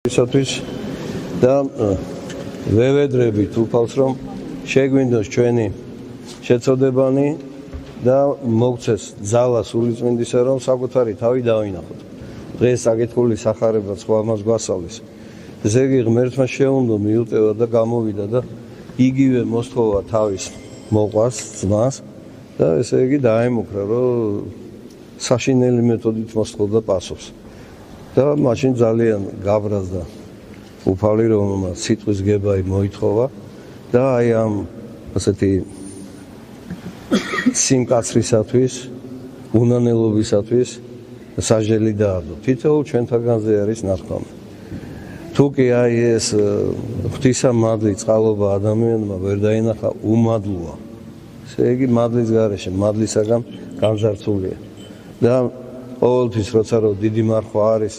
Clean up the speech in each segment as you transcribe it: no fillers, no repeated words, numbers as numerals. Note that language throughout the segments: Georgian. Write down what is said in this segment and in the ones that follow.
ისათვის და ვევედრებით უფალს რომ შეგვინდოს ჩვენი შეწოდებანი და მოგცეს ძალა სულიწმინდისა რომ საკუთარი თავი დავინახოთ. დღეს საკითხული სახარება სხვა ამას გვასწავლის. ესე იგი ღმერთმა შეუნდო მიუტევა და გამოვიდა და იგივე მოსთხოვა თავის მოყვას ძმას და ესე იგი დაემუქრა რომ საშინელი მეთოდით მოსთხოვდა პასუხს. და მაშინ ძალიან გაბრაზდა უფალი რომელმაც სიტყვის გებაი მოითხოვა და აი ამ ასეთი სიმკაცრისათვის, უნანელობისათვის საჟელი დაადო. თითოეულ ჩვენთაგანზე არის ნათქვამი. თუ კი აი ეს ღვთისა მადლი წყალობა ადამიანმა ვერ დაინახა უმადლოა. ესე იგი მადლის გარეშე მადლისაგან განზარცულია. და ყოველთვის როცა რომ დიდი მარხვა არის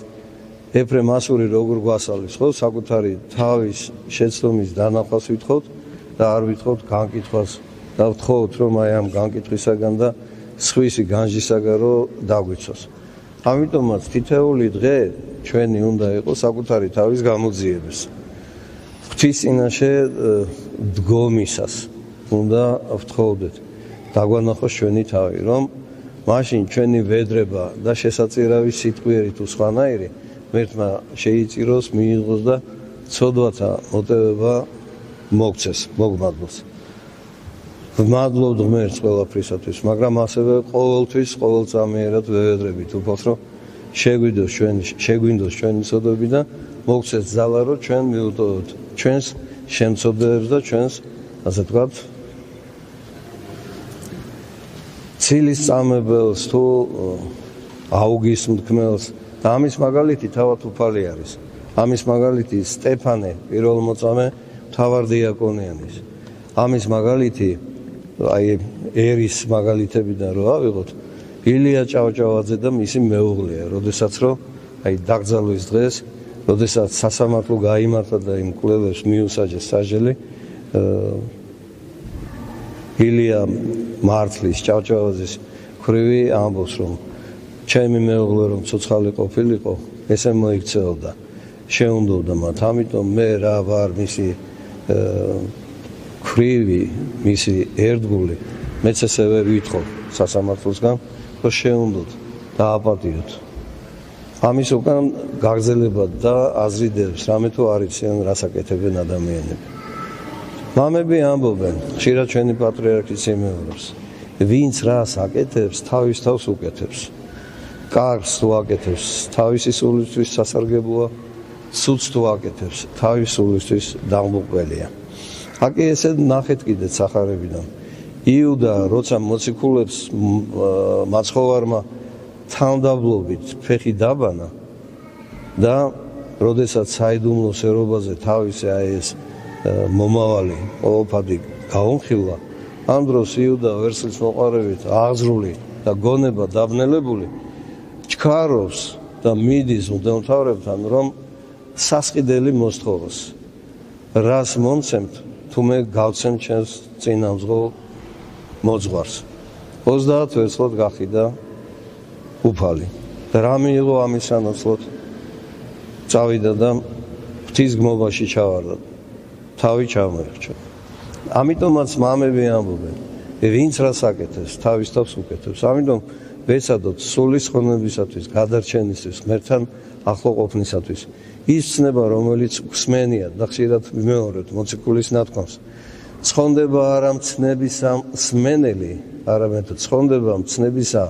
ეფრემ ასური როგორ გვასწავლის ხო საკუთარი თავის შეცდომის დანახვას ვითხოვთ და არ ვითხოვთ განკითხვას და ვთხოვთ რომ აი ამ განკითხვისაგან და სხვისი განჯისაგან რომ დაგვიცოს. ამიტომაც თითეული დღე ჩვენი უნდა იყოს საკუთარი თავის გამოძიებას. ღვთის წინაშე დგომისას უნდა ვთხოვდეთ დაგვანახოს ჩვენი თავი რომ მაშინ ჩვენი ვედრება და შესაწირავი სიტყვიერი თუ სხვანაირი ღმერთმა შეიწიროს, მიიღოს და ცოდვათა მოტევება მოგცეს, მოგმადლოს. ვმადლობთ ღმერთს ყველაფრისათვის, მაგრამ ასევე ყოველთვის, ყოველწამიერად ვევედრებით უფალს, რომ შეგვინდოს ჩვენი ცოდვები და მოგცეს ძალა, რომ ჩვენ მივუტოვოთ ჩვენს შემცოდვებს და ჩვენს, ასე ვთქვათ, ცილის წამებელს თუ აუგის მთქმელს და ამის მაგალითი თავად უფალი არის. ამის მაგალითი სტეფანე პირველმოწამე მთავარდიაკონიანის. ამის მაგალითი აი ერის მაგალითებიდან რო ავიღოთ ილია ჭავჭავაძე და მისი მეუღლეა, როდესაც რომ აი დაკრძალვის დღეს, როდესაც სასამართლო გაიმართა და იმ კვლევებს მიუსაჯეს საჟელი ილია მართლის ჭავჭავაძის ქვრივი ამბობს რომ ჩემი მეუღლე რომ ცოცხალი ყოფილიყო, ესე მოიქცეოდა, შეუნდოდა მათ, ამიტომ მე რა ვარ მისი ქვრივი, მისი ერთგული, მეც ესე ვერ ვითხოვ სასამართლოსგან, რომ შეუნდოთ და აპატიოთ. ამის უკან გაგრძელება და აზრიდებს, რამე თუ არ იციან, რას აკეთებენ ადამიანები. მამები ამბობენ, ხშირად ჩვენი პატრიარქი სიმეორებს, ვინც რას აკეთებს, თავის თავს უკეთებს. კარგს თუ აკეთებს, თავისი სულისთვის სასარგებლოა, ცუდს თუ აკეთებს, თავის სულისთვის დამღუყველია. აკი ესე ნახეთ კიდე სახარებიდან. იუდა როცა მოციქულებს მაცხოვარმა თანმდაბლობით ფეხი დაბანა და როდესაც საიდუმლო სერობაზე თავისი აი ეს მომავალი ყოველფადი გაუნხილა, ამ დროს იუდა ვერსლის მოყარებით აღზრული და გონება დაბნელებული ჩქარობს და მიდის მღვდელმთავრებთან რომ სასყიდელი მოსთხოვოს. რას მომცემთ თუ მე გავცემ ჩემს წინამძღოლ მოძღვარს. 30 ვერცხლად გახიდა უფალი. და რა მიიღო ამის სანაცვლოდ? წავიდა და ღვთის გმობაში ჩავარდა. თავი ჩამოერჩა. ამიტომაც მამები ამბობენ, ვინც რას აკეთებს, თავის თავს უკეთებს. ამიტომ ვეცადოთ სულის ხონებისათვის, გადარჩენისთვის, ღმერთთან ახლო ყოფნისათვის. ის ცნება, რომელიც გვსმენია და ხშირად ვიმეორებთ მოციქულის ნათქვამს. ცხონდება არა მცნებისა მსმენელი, არამედ ცხონდება მცნებისა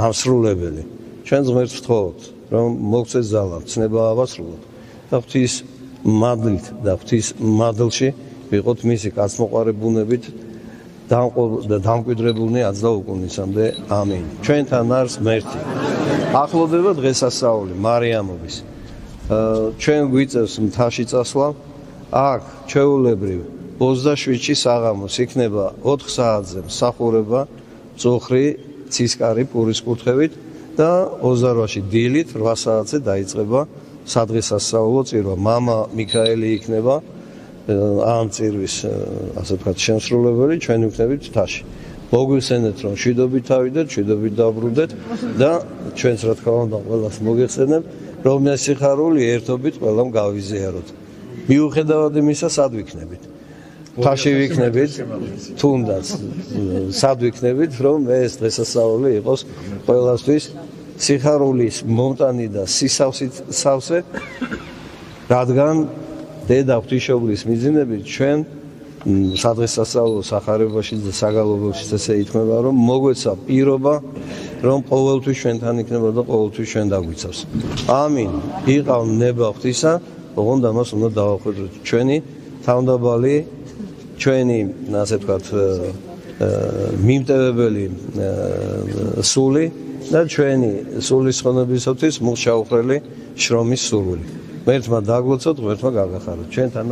ამსრულებელი. ჩვენ ღმერთს ვთხოვთ, რომ მოგცეს ძალა, მცნება ავასრულოთ და ღვთის მადლით და ღვთის მადლში ვიყოთ მისი კაცმოყარე ბუნებით და დამკვიდრებულნი აძლო უკუნისამდე. ამინ. ჩვენთან არის ღმერთი. ახლოვდება დღესასწაული მარიამობის. ჩვენ გვიწევს მთაში წასვლა. აქ ჩვეულებრივ 27-ში საღამოს იქნება 4 საათზე მსახურება მწუხრი ცისკარი პურის კურთხევით და 28-ში დილით 8 საათზე დაიწყება სადღესასწაულო წირვა. მამა მიქაელი იქნება ამ წირვის ასე ვთქვათ შემსრულებელი, ჩვენ ვიქნებით მთაში. მოგვიხსენეთ რომ შვიდობით ავიდეთ, შვიდობით დავბრუნდეთ და ჩვენც რა თქმა უნდა ყველას მოგეხსენებთ რომ ეს სიხარული ერთობით ყველამ გავიზიაროთ. მიუხედავად იმისა, სად ვიქნებით? თაში ვიქნებით, თუნდაც სად ვიქნებით, რომ ეს დღესასწაული იყოს ყველასთვის სიხარულის მომტანი და სისავსით სავსე, რადგან დედა ღვთისმშობლის მიძინებით ჩვენ სადღესასწაულო სახარებაში და საგალობებში ესე ითქმება, რომ მოგვეცა პირობა, რომ ყოველთვის ჩვენთან იქნება და ყოველთვის ჩვენ დაგვიცავს. ამინ. იყავ ნება ღვთისა, ოღონდ ამას უნდა დავახვედროთ ჩვენი თავმდაბალი, ჩვენი, ასე ვთქვათ, მიმტევებელი სული და ჩვენი სულის ხონებისათვის მუხშაუხრელი შრომის სურვილი. ღმერთმა დაგვლოცოთ, ღმერთმა გაგახაროთ. ჩვენთან